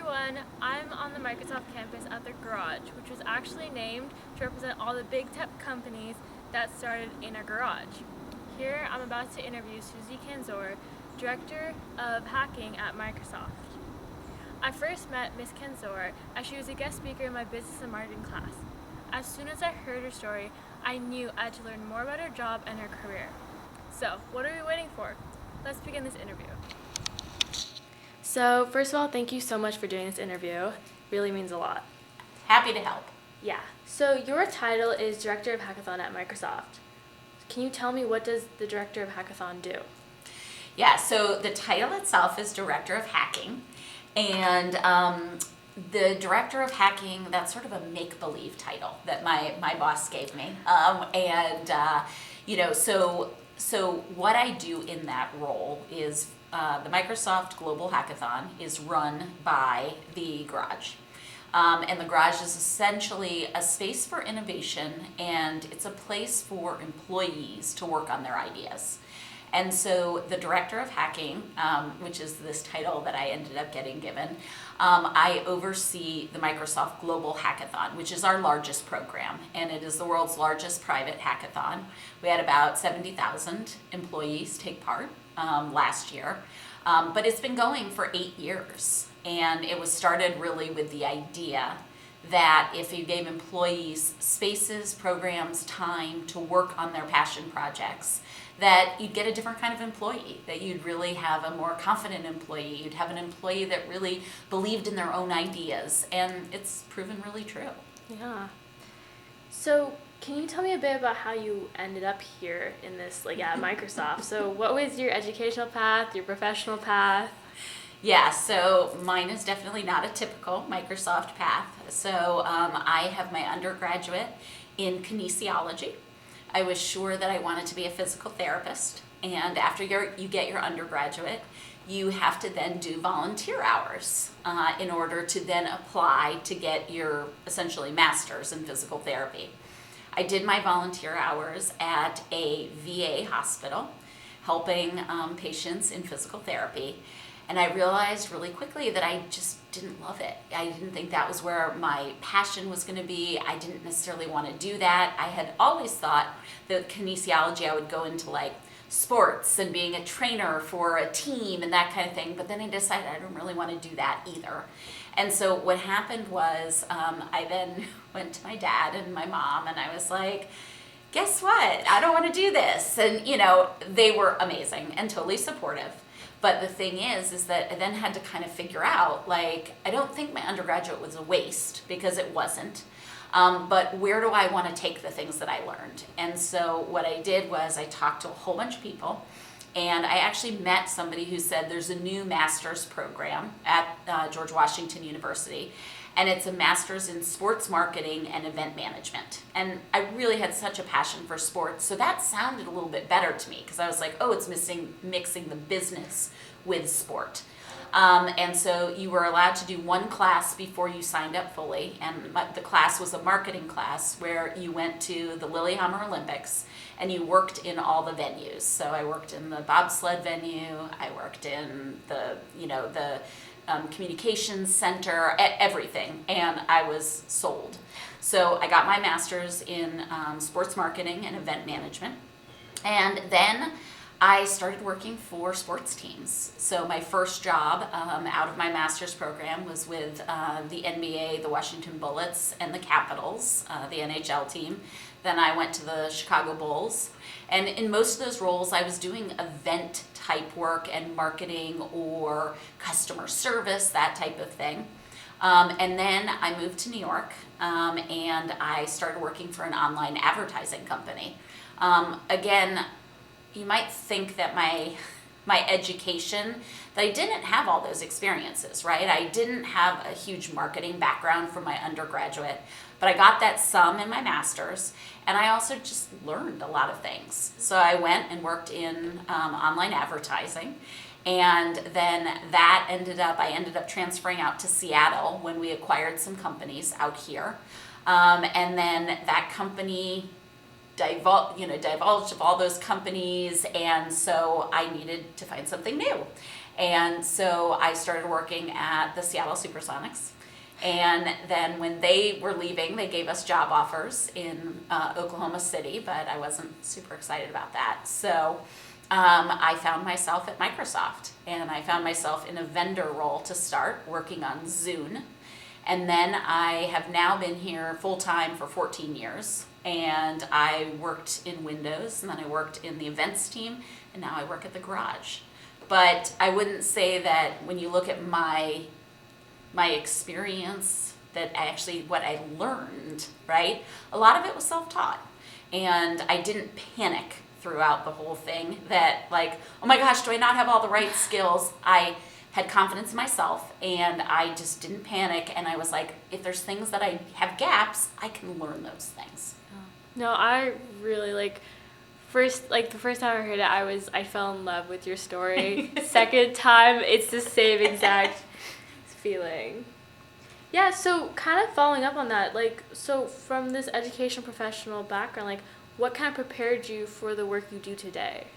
everyone, I'm on the Microsoft campus at the Garage, which was actually named to represent all the big tech companies that started in a garage. Here I'm about to interview Susie Kandzor, Director of Hacking at Microsoft. I first met Miss Kandzor as she was a guest speaker in my business and marketing class. As soon as I heard her story, I knew I had to learn more about her job and her career. So, what are we waiting for? Let's begin this interview. So, first of all, thank you so much for doing this interview. It really means a lot. Happy to help. Yeah. So, your title is Director of Hackathon at Microsoft. Can you tell me, what does the Director of Hackathon do? Yeah, so the title itself is Director of Hacking, and the Director of Hacking, that's sort of a make-believe title that my boss gave me. So what I do in that role is the Microsoft Global Hackathon is run by the Garage. And the Garage is essentially a space for innovation, and it's a place for employees to work on their ideas. And so the Director of Hacking, which is this title that I ended up getting given, I oversee the Microsoft Global Hackathon, which is our largest program, and it is the world's largest private hackathon. We had about 70,000 employees take part last year, but it's been going for 8 years, and it was started really with the idea that if you gave employees spaces, programs, time to work on their passion projects, that you'd get a different kind of employee, that you'd really have a more confident employee, you'd have an employee that really believed in their own ideas, and it's proven really true. Yeah. So, can you tell me a bit about how you ended up here in this, at Microsoft? So, what was your educational path, your professional path? Yeah, so mine is definitely not a typical Microsoft path. So I have my undergraduate in kinesiology. I was sure that I wanted to be a physical therapist, and after you get your undergraduate, you have to then do volunteer hours in order to then apply to get your essentially master's in physical therapy. I did my volunteer hours at a VA hospital, helping patients in physical therapy. And I realized really quickly that I just didn't love it. I didn't think that was where my passion was going to be. I didn't necessarily want to do that. I had always thought that kinesiology, I would go into sports and being a trainer for a team and that kind of thing. But then I decided I don't really want to do that either. And so what happened was I then went to my dad and my mom, and I was like, guess what? I don't want to do this. And, they were amazing and totally supportive. But the thing is that I then had to kind of figure out, I don't think my undergraduate was a waste, because it wasn't. But where do I want to take the things that I learned? And so what I did was I talked to a whole bunch of people, and I actually met somebody who said there's a new master's program at George Washington University, and it's a master's in sports marketing and event management. And I really had such a passion for sports, so that sounded a little bit better to me, because I was like, oh, it's mixing the business with sport. And so you were allowed to do one class before you signed up fully, and the class was a marketing class where you went to the Lillehammer Olympics and you worked in all the venues. So I worked in the bobsled venue, I worked in the communications center, everything, and I was sold. So I got my master's in sports marketing and event management, and then I started working for sports teams. So my first job out of my master's program was with the NBA, the Washington Bullets, and the Capitals, the NHL team. Then I went to the Chicago Bulls, and in most of those roles I was doing event type work and marketing or customer service, that type of thing. And then I moved to New York, and I started working for an online advertising company. Again, you might think that my education, that I didn't have all those experiences, right? I didn't have a huge marketing background from my undergraduate, but I got that some in my master's, and I also just learned a lot of things. So I went and worked in online advertising, and then I ended up transferring out to Seattle when we acquired some companies out here, and then that company divulged of all those companies, and so I needed to find something new. And so I started working at the Seattle Supersonics. And then when they were leaving, they gave us job offers in Oklahoma City, but I wasn't super excited about that. So I found myself at Microsoft, and I found myself in a vendor role to start, working on Zune. And then I have now been here full-time for 14 years, and I worked in Windows, and then I worked in the events team, and now I work at the garage. But I wouldn't say that when you look at my experience, that actually what I learned, right? A lot of it was self-taught, and I didn't panic throughout the whole thing that like, oh my gosh, do I not have all the right skills? I had confidence in myself, and I just didn't panic, and I was like, if there's things that I have gaps, I can learn those things. No, I really the first time I heard it, I fell in love with your story. Second time, it's the same exact feeling. Yeah, so kind of following up on that, so from this education professional background, what kind of prepared you for the work you do today?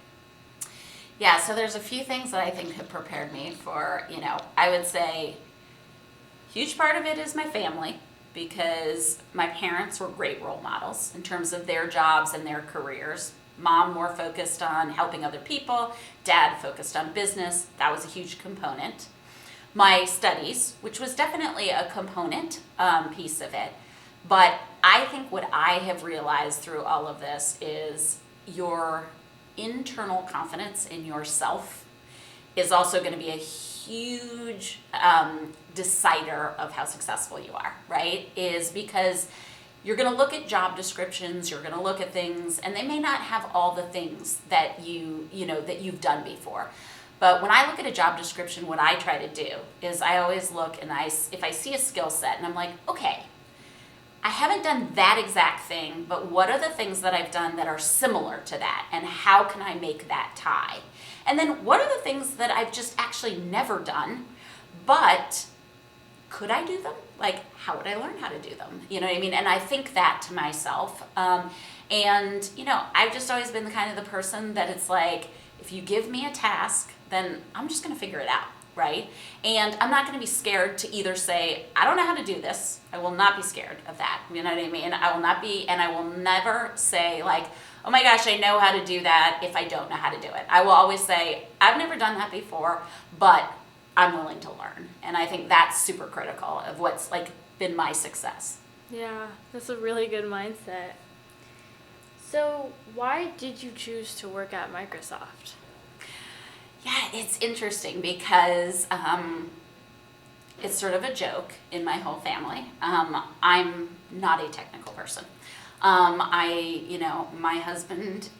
Yeah, so there's a few things that I think have prepared me for, I would say huge part of it is my family, because my parents were great role models in terms of their jobs and their careers. Mom more focused on helping other people, dad focused on business. That was a huge component. My studies, which was definitely a component piece of it. But I think what I have realized through all of this is your internal confidence in yourself is also going to be a huge decider of how successful you are, right? Is because you're going to look at job descriptions, you're going to look at things, and they may not have all the things that that you've done before. But when I look at a job description, what I try to do is I always look and if I see a skill set and I'm like, okay, I haven't done that exact thing, but what are the things that I've done that are similar to that, and how can I make that tie? And then what are the things that I've just actually never done, but could I do them? How would I learn how to do them? You know what I mean? And I think that to myself. And I've just always been the kind of the person that it's like, if you give me a task, then I'm just going to figure it out, right? And I'm not going to be scared to either say, I don't know how to do this. I will not be scared of that. You know what I mean? I will not be, and I will never say oh my gosh, I know how to do that if I don't know how to do it. I will always say, I've never done that before, but I'm willing to learn. And I think that's super critical of what's been my success. Yeah, that's a really good mindset. So why did you choose to work at Microsoft? Yeah, it's interesting because it's sort of a joke in my whole family. I'm not a technical person. My husband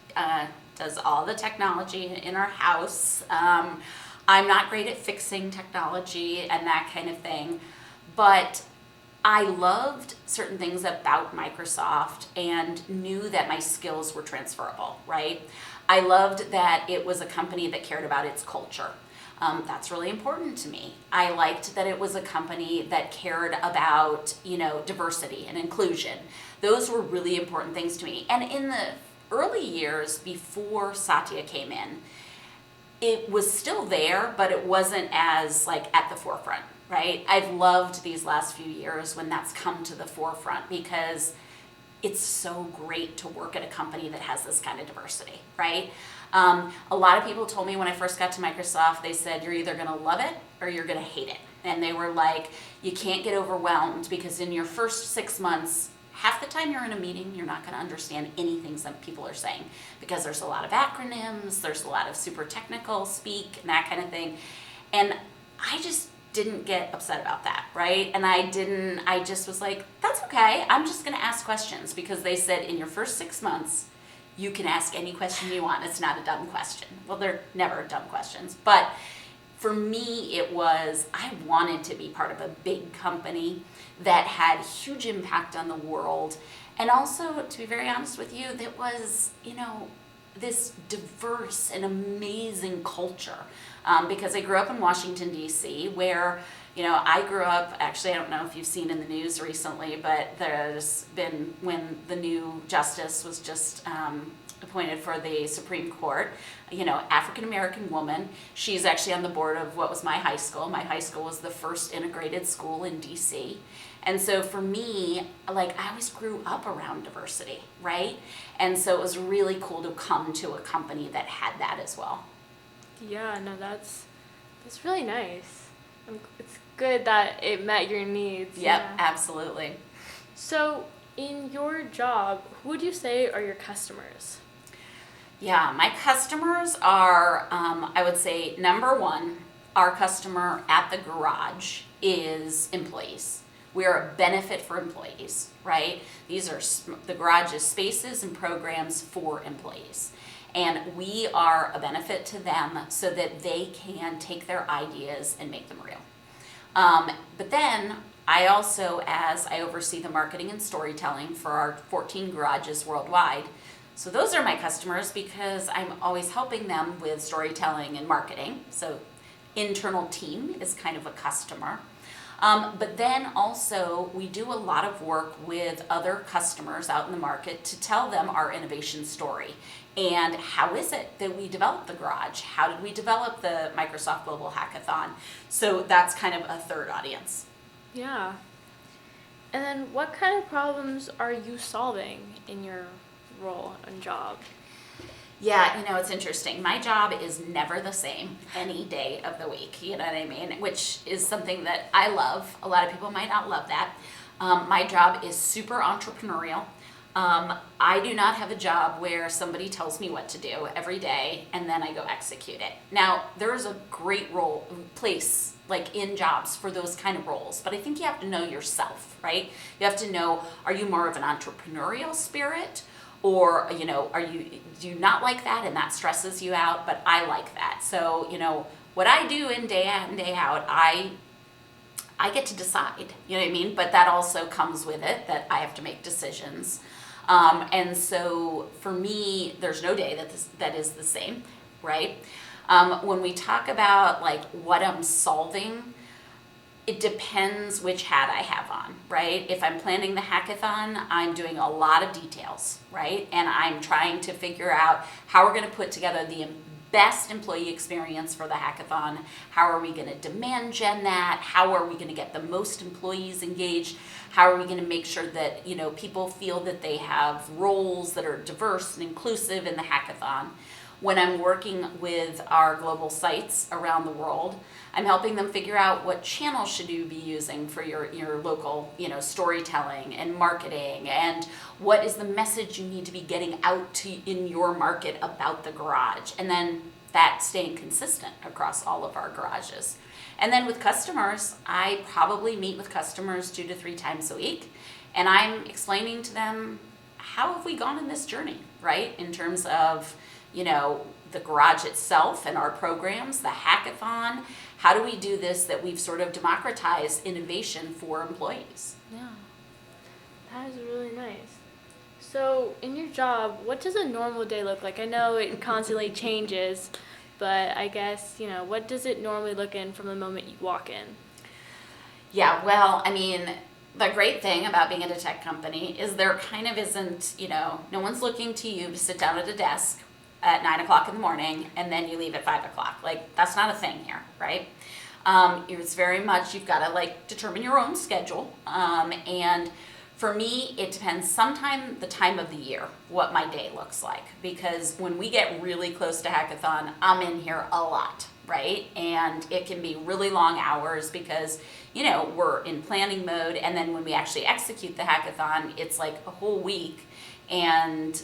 does all the technology in our house. I'm not great at fixing technology and that kind of thing, but I loved certain things about Microsoft and knew that my skills were transferable, right? I loved that it was a company that cared about its culture. That's really important to me. I liked that it was a company that cared about, diversity and inclusion. Those were really important things to me. And in the early years before Satya came in, it was still there, but it wasn't as at the forefront, right? I've loved these last few years when that's come to the forefront, because it's so great to work at a company that has this kind of diversity, right? A lot of people told me when I first got to Microsoft, they said, you're either going to love it or you're going to hate it. And they were like, you can't get overwhelmed, because in your first 6 months, half the time you're in a meeting, you're not going to understand anything that people are saying, because there's a lot of acronyms, there's a lot of super technical speak and that kind of thing. And I just didn't get upset about that, right? And I just was like, that's okay. I'm just going to ask questions, because they said in your first 6 months, you can ask any question you want. It's not a dumb question. Well, they're never dumb questions. But for me, it was, I wanted to be part of a big company that had huge impact on the world. And also, to be very honest with you, that was, this diverse and amazing culture. Because I grew up in Washington, D.C., where, I grew up, actually, I don't know if you've seen in the news recently, but there's been, when the new justice was just appointed for the Supreme Court, African-American woman. She's actually on the board of what was my high school. My high school was the first integrated school in DC. And so for me, like, I always grew up around diversity, right? And so it was really cool to come to a company that had that as well. Yeah, no, that's really nice. It's good that it met your needs. Yep, Yeah. absolutely. So, in your job, who would you say are your customers? Yeah, my customers are, I would say, number one, our customer at the garage is employees. We are a benefit for employees, right? These are the garage's spaces and programs for employees. And we are a benefit to them so that they can take their ideas and make them real. But then I also, as I oversee the marketing and storytelling for our 14 garages worldwide, so those are my customers because I'm always helping them with storytelling and marketing. So internal team is kind of a customer. But then also we do a lot of work with other customers out in the market to tell them our innovation story. And how is it that we developed the garage? How did we develop the Microsoft Global Hackathon? So that's kind of a third audience. Yeah. And then what kind of problems are you solving in your role and job? Yeah, it's interesting. My job is never the same any day of the week, you know what I mean? Which is something that I love. A lot of people might not love that. My job is super entrepreneurial. I do not have a job where somebody tells me what to do every day and then I go execute it. Now, there is a great place like in jobs for those kind of roles, but I think you have to know yourself, right? You have to know, are you more of an entrepreneurial spirit? Or, do you not like that and that stresses you out? But I like that. So, what I do in day out, I get to decide, you know what I mean? But that also comes with it that I have to make decisions. And so for me, there's no day that is the same, right? When we talk about like what I'm solving, it depends which hat I have on, right? If I'm planning the hackathon, I'm doing a lot of details, right? And I'm trying to figure out how we're going to put together the best employee experience for the hackathon. How are we going to demand gen that? How are we going to get the most employees engaged? How are we going to make sure that, people feel that they have roles that are diverse and inclusive in the hackathon? When I'm working with our global sites around the world, I'm helping them figure out what channels should you be using for your local, storytelling and marketing, and what is the message you need to be getting out to in your market about the garage, and then that staying consistent across all of our garages. And then with customers, I probably meet with customers 2 to 3 times a week, and I'm explaining to them how have we gone in this journey, right? In terms of, the garage itself and our programs, the hackathon. How do we do this that we've sort of democratized innovation for employees? Yeah, that is really nice. So in your job, what does a normal day look like? I know it constantly changes, but I guess, what does it normally look in from the moment you walk in? Yeah, well, the great thing about being at a tech company is there kind of isn't, no one's looking to you to sit down at a desk at 9 o'clock in the morning and then you leave at 5 o'clock. Like, that's not a thing here, right? It's very much, you've got to determine your own schedule. And for me, it depends sometime the time of the year, what my day looks like. Because when we get really close to hackathon, I'm in here a lot, right? And it can be really long hours because, we're in planning mode. And then when we actually execute the hackathon, it's like a whole week. And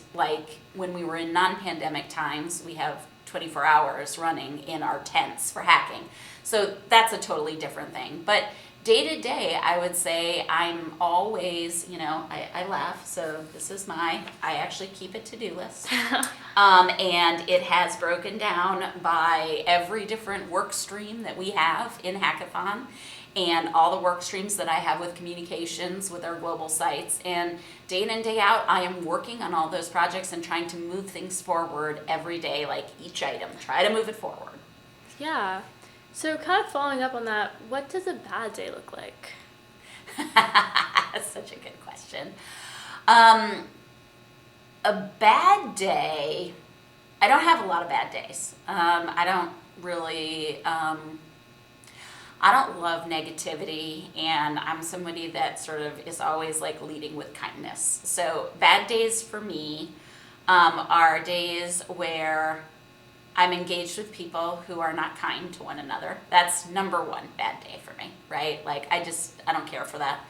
when we were in non-pandemic times, we have 24 hours running in our tents for hacking. So that's a totally different thing. But day to day, I would say I'm always, I laugh. So this is I actually keep a to-do list. And it has broken down by every different work stream that we have in Hackathon, and all the work streams that I have with communications with our global sites. And day in and day out, I am working on all those projects and trying to move things forward every day, each item, try to move it forward. Yeah. So kind of following up on that, what does a bad day look like? That's such a good question. A bad day, I don't have a lot of bad days. I don't really, I don't love negativity, and I'm somebody that sort of is always like leading with kindness. So bad days for me are days where I'm engaged with people who are not kind to one another. That's number one bad day for me, right? Like I don't care for that.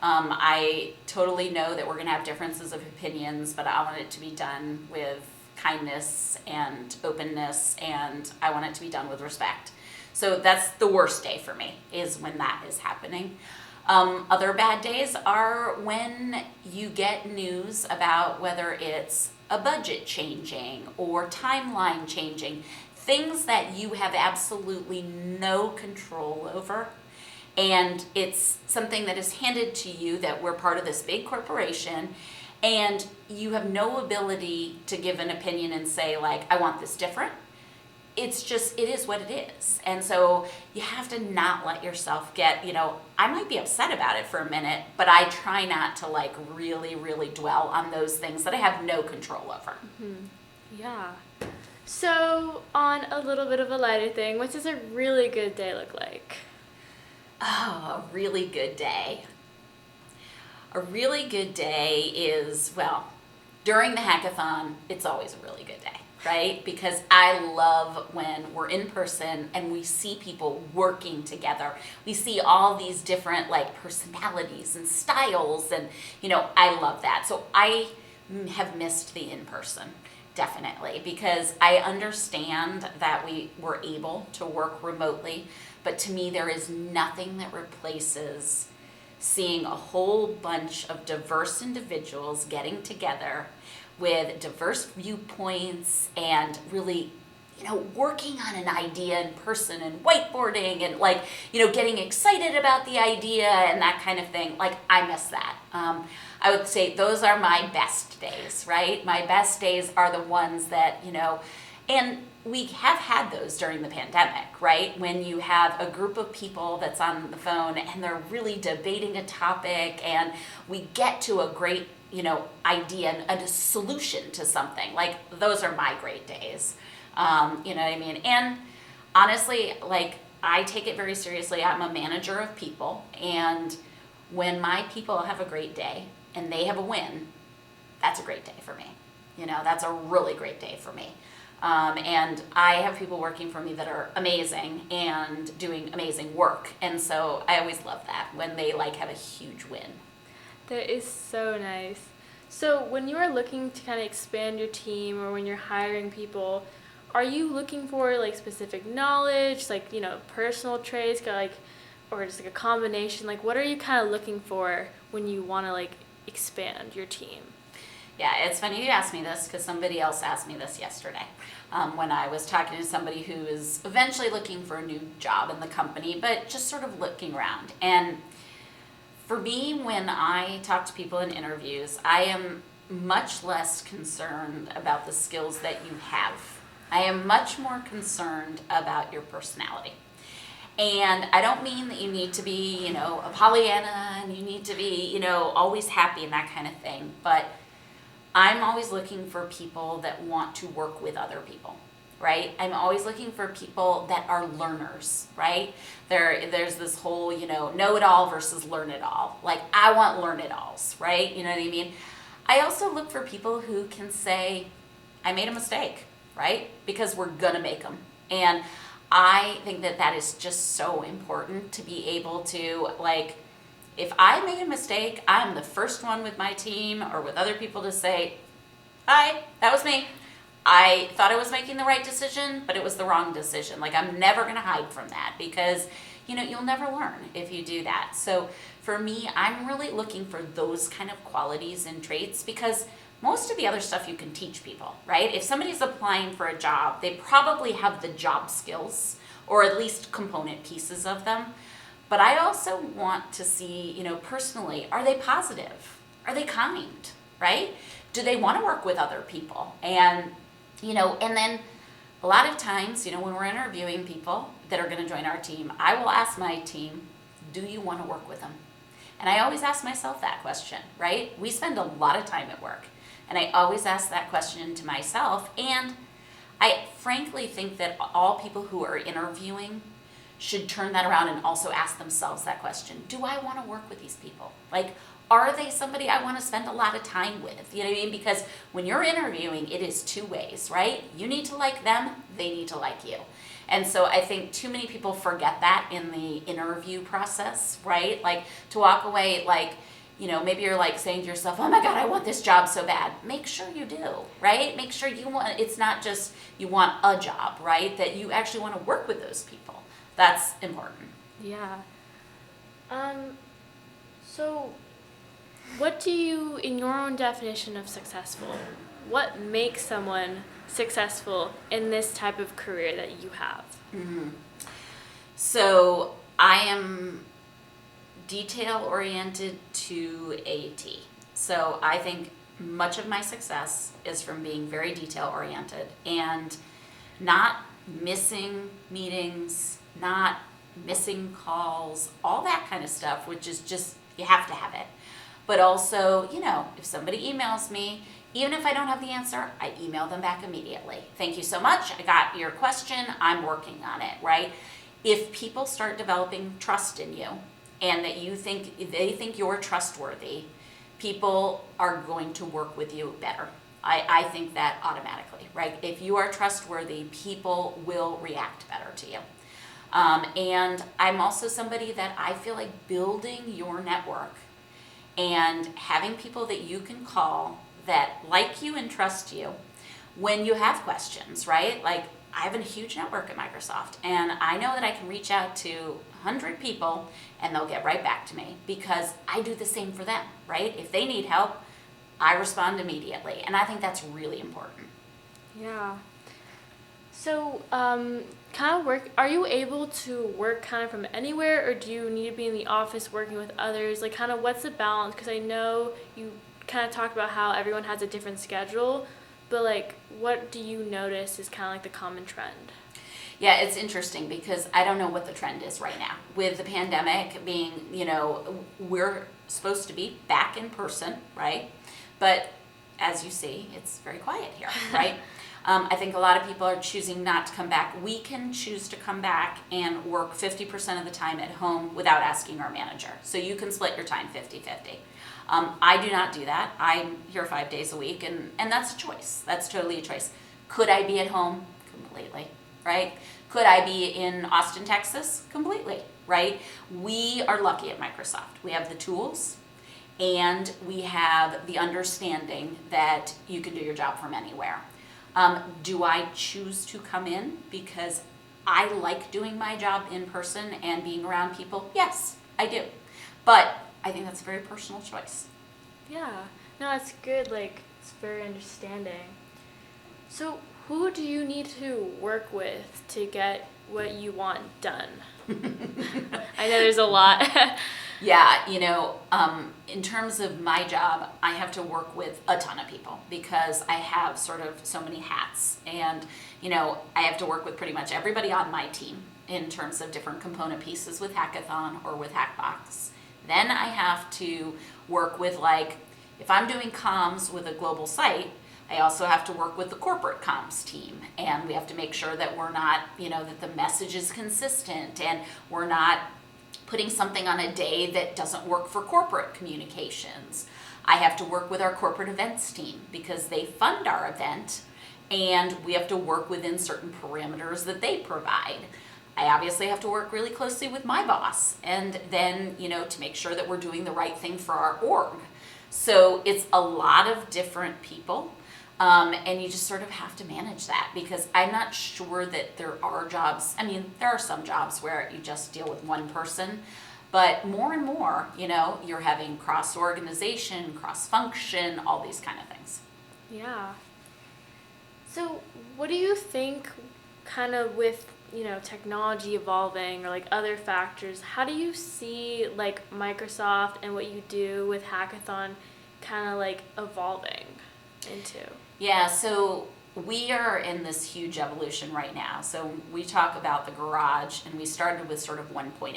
I totally know that we're going to have differences of opinions, but I want it to be done with kindness and openness, and I want it to be done with respect. So that's the worst day for me, is when that is happening. Other bad days are when you get news about whether it's a budget changing or timeline changing, things that you have absolutely no control over. And it's something that is handed to you that we're part of this big corporation, and you have no ability to give an opinion and say, like, I want this different. It's just, it is what it is. And so you have to not let yourself get, I might be upset about it for a minute, but I try not to like really, really dwell on those things that I have no control over. Mm-hmm. Yeah. So on a little bit of a lighter thing, what does a really good day look like? Oh, a really good day. A really good day is, well, during the hackathon, it's always a really good day, right? Because I love when we're in person and we see people working together. We see all these different like personalities and styles, and I love that. So I have missed the in-person, definitely, because I understand that we were able to work remotely, but to me there is nothing that replaces seeing a whole bunch of diverse individuals getting together with diverse viewpoints and really, working on an idea in person and whiteboarding and like, getting excited about the idea and that kind of thing. Like, I miss that. I would say those are my best days, right? My best days are the ones that, and we have had those during the pandemic, right? When you have a group of people that's on the phone and they're really debating a topic and we get to a great, idea and a solution to something. Like, those are my great days. You know what I mean? And honestly, like, I take it very seriously. I'm a manager of people, and when my people have a great day and they have a win, that's a great day for me. That's a really great day for me. And I have people working for me that are amazing and doing amazing work. And so I always love that when they like have a huge win. That is so nice. So when you are looking to kind of expand your team, or when you're hiring people, are you looking for like specific knowledge, like, personal traits, or just like a combination? Like, what are you kind of looking for when you want to like expand your team? Yeah, it's funny you asked me this, because somebody else asked me this yesterday when I was talking to somebody who is eventually looking for a new job in the company, but just sort of looking around. And for me, when I talk to people in interviews, I am much less concerned about the skills that you have. I am much more concerned about your personality. And I don't mean that you need to be, a Pollyanna and you need to be, always happy and that kind of thing, but I'm always looking for people that want to work with other people, right? I'm always looking for people that are learners, right? There's this whole, know-it-all versus learn-it-all. Like, I want learn-it-alls, right? You know what I mean? I also look for people who can say, I made a mistake, right? Because we're gonna make them. And I think that that is just so important, to be able to, like, if I made a mistake, I'm the first one with my team or with other people to say, hi, that was me. I thought I was making the right decision, but it was the wrong decision. Like, I'm never going to hide from that, because, you'll never learn if you do that. So for me, I'm really looking for those kind of qualities and traits, because most of the other stuff you can teach people, right? If somebody's applying for a job, they probably have the job skills, or at least component pieces of them. But I also want to see, personally, are they positive? Are they kind, right? Do they want to work with other people? And, and then a lot of times, when we're interviewing people that are going to join our team, I will ask my team, do you want to work with them? And I always ask myself that question, right? We spend a lot of time at work. And I always ask that question to myself, and I frankly think that all people who are interviewing should turn that around and also ask themselves that question. Do I want to work with these people? Like, are they somebody I want to spend a lot of time with? You know what I mean? Because when you're interviewing, it is two ways, right? You need to like them, they need to like you. And so I think too many people forget that in the interview process, right? Like, to walk away, like, you know, maybe you're like saying to yourself, oh my God, I want this job so bad. Make sure you do, right? Make sure you want, it's not just you want a job, right? That you actually want to work with those people. That's important. Yeah. So what do you, in your own definition of successful, what makes someone successful in this type of career that you have? Mm-hmm. So I am detail oriented to a T. So I think much of my success is from being very detail oriented and not missing meetings, not missing calls, all that kind of stuff, which is just, you have to have it. But also, you know, if somebody emails me, even if I don't have the answer, I email them back immediately. Thank you so much. I got your question. I'm working on it, right? If people start developing trust in you and that they think you're trustworthy, people are going to work with you better. I think that automatically, right? If you are trustworthy, people will react better to you. And I'm also somebody that I feel like building your network and having people that you can call that like you and trust you when you have questions, right? Like, I have a huge network at Microsoft, and I know that I can reach out to 100 people and they'll get right back to me because I do the same for them, right? If they need help, I respond immediately, and I think that's really important. Yeah. So, are you able to work kind of from anywhere, or do you need to be in the office working with others? Like, kind of what's the balance? Because I know you kind of talked about how everyone has a different schedule, but like, what do you notice is kind of like the common trend? Yeah, it's interesting because I don't know what the trend is right now. With the pandemic being, you know, we're supposed to be back in person, right? But as you see, it's very quiet here, right? I think a lot of people are choosing not to come back. We can choose to come back and work 50% of the time at home without asking our manager. So you can split your time 50-50. I do not do that. I'm here 5 days a week, and that's a choice. That's totally a choice. Could I be at home? Completely, right? Could I be in Austin, Texas? Completely, right? We are lucky at Microsoft. We have the tools, and we have the understanding that you can do your job from anywhere. Do I choose to come in because I like doing my job in person and being around people? Yes, I do. But I think that's a very personal choice. Yeah. No, it's good. Like, it's very understanding. So, who do you need to work with to get what you want done? I know there's a lot. Yeah, you know, in terms of my job, I have to work with a ton of people because I have sort of so many hats. And, you know, I have to work with pretty much everybody on my team in terms of different component pieces with Hackathon or with Hackbox. Then I have to work with, like, if I'm doing comms with a global site, I also have to work with the corporate comms team, and we have to make sure that we're not, you know, that the message is consistent and we're not putting something on a day that doesn't work for corporate communications. I have to work with our corporate events team because they fund our event, and we have to work within certain parameters that they provide. I obviously have to work really closely with my boss, and then, you know, to make sure that we're doing the right thing for our org. So it's a lot of different people. And you just sort of have to manage that because I'm not sure that there are jobs. I mean, there are some jobs where you just deal with one person, but more and more, you know, you're having cross-organization, cross-function, all these kind of things. Yeah. So what do you think kind of with, you know, technology evolving or like other factors, how do you see like Microsoft and what you do with Hackathon kind of like evolving into? Yeah, so we are in this huge evolution right now. So we talk about the garage, and we started with sort of 1.0.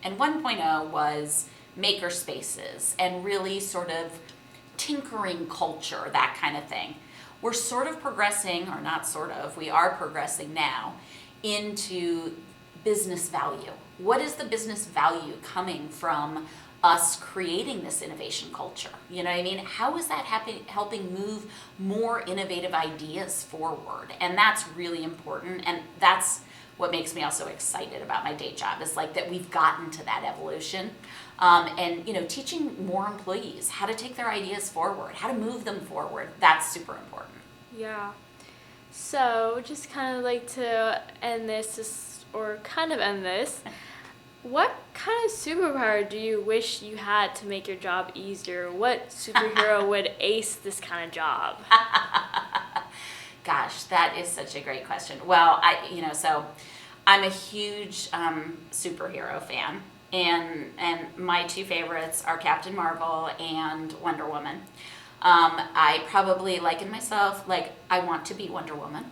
And 1.0 was maker spaces and really sort of tinkering culture, that kind of thing. We're sort of progressing, or not sort of, we are progressing now into business value. What is the business value coming from us creating this innovation culture? You know what I mean? How is that helping move more innovative ideas forward? And that's really important. And that's what makes me also excited about my day job, is like that we've gotten to that evolution. And, you know, teaching more employees how to take their ideas forward, how to move them forward, that's super important. Yeah. So, just kind of like to end this, or kind of end this, what kind of superpower do you wish you had to make your job easier? What superhero would ace this kind of job? Gosh, that is such a great question. Well, so I'm a huge superhero fan, and my two favorites are Captain Marvel and Wonder Woman. I probably liken myself, like, I want to be Wonder Woman,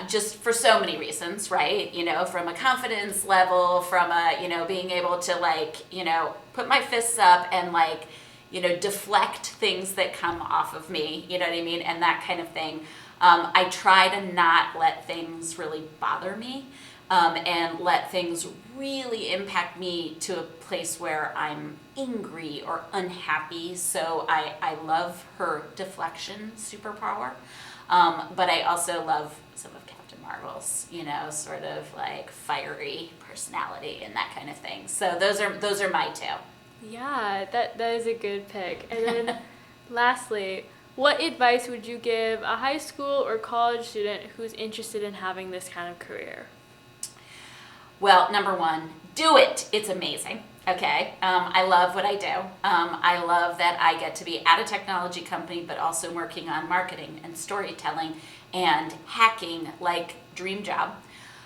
just for so many reasons, right? You know, from a confidence level, from a, you know, being able to, like, you know, put my fists up and, like, you know, deflect things that come off of me, you know what I mean? And that kind of thing. I try to not let things really bother me, and let things really impact me to a place where I'm angry or unhappy. So I love her deflection superpower, but I also love some of Captain Marvel's, you know, sort of like fiery personality and that kind of thing. So those are my two. Yeah, that is a good pick. And then lastly, what advice would you give a high school or college student who's interested in having this kind of career? Well, number one, do it. It's amazing. Okay. I love what I do. I love that I get to be at a technology company, but also working on marketing and storytelling and hacking, like dream job.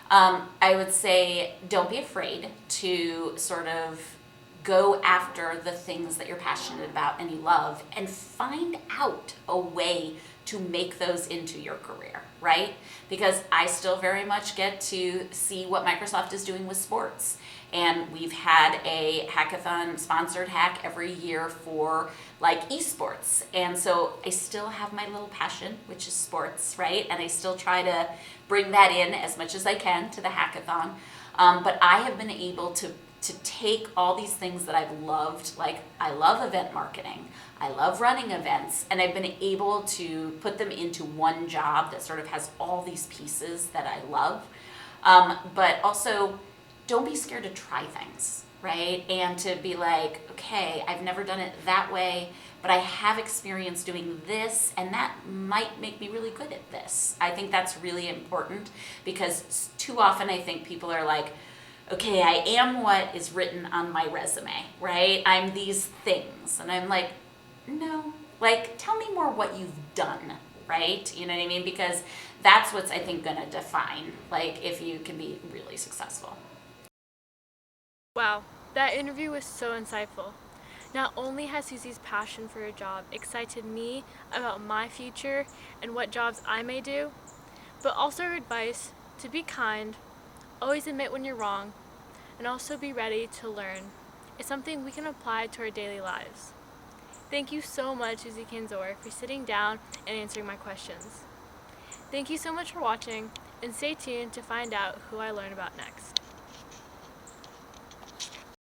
I would say don't be afraid to sort of go after the things that you're passionate about and you love, and find out a way to make those into your career, right? Because I still very much get to see what Microsoft is doing with sports. And we've had a hackathon sponsored hack every year for like esports. And so I still have my little passion, which is sports, right? And I still try to bring that in as much as I can to the hackathon. But I have been able to take all these things that I've loved, like I love event marketing, I love running events, and I've been able to put them into one job that sort of has all these pieces that I love. But also, don't be scared to try things, right? And to be like, okay, I've never done it that way, but I have experience doing this, and that might make me really good at this. I think that's really important, because too often I think people are like, okay, I am what is written on my resume, right? I'm these things. And I'm like, no, like, tell me more what you've done, right? You know what I mean? Because that's what's, I think, gonna define, like, if you can be really successful. Wow, that interview was so insightful. Not only has Susie's passion for her job excited me about my future and what jobs I may do, but also her advice to be kind, always admit when you're wrong, and also be ready to learn is something we can apply to our daily lives. Thank you so much, Susie Kandzor, for sitting down and answering my questions. Thank you so much for watching, and stay tuned to find out who I learn about next.